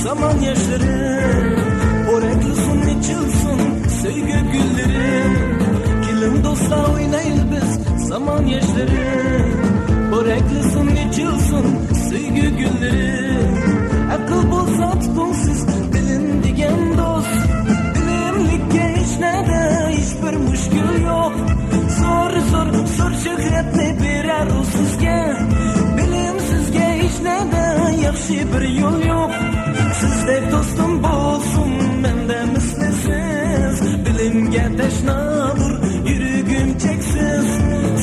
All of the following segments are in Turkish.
Zaman yaşları Oreklisin içilsin sevgi gülleri. Kilim dosta oynayıl biz zaman yaşları Oreklisin içilsin sevgi gülleri. Akıl bulsa tutun siz bilim digen dost. Bilimlikke hiç nede hiçbir müşkül yok. Zor şöhretni birer o sizge. Bilimsizge hiç nede yaxshi bir yol yok. Sizdek dostum bolsun mende mislisiz. Bilimge teşnadır yürügüm çeksiz.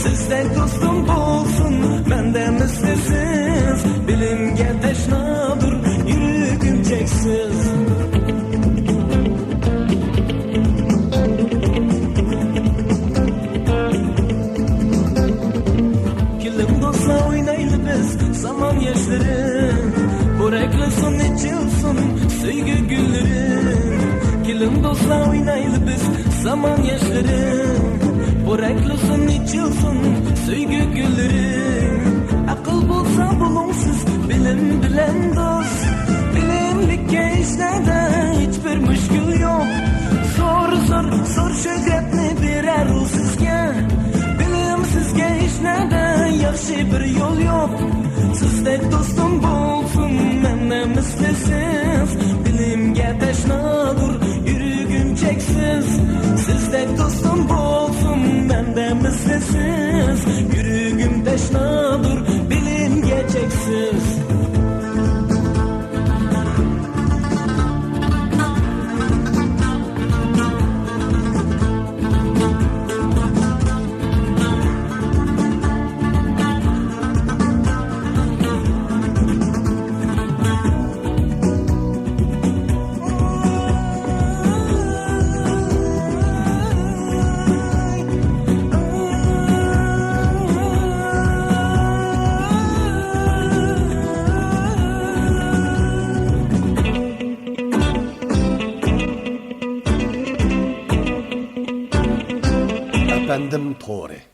Sizdek dostum bolsun mende mislisiz. Bilimge teşnadır yürügüm çeksiz. Kilim dostla oynaylı biz zaman yaşları. Boreklisin içilsin sevgi gülleri. Kilim dostla oynaylı biz zaman yaşları. Boreklisin içilsin sevgi gülleri. Akıl bulsa bulunsiz bilim bilen dost. Bilimlikke işlerde hiçbir müşkül yok. Zor şöhretni birer o sizge. Bilimsizge işlerde yaxshi bir yol yok. Sizdek dostum bolsun mende mislisiz. Bilimge teşnadır yürügüm çeksiz. Sizdek dostum bolsun mende mislisiz. Yürügüm teşnadır bilimge çeksiz. Efendim Tori.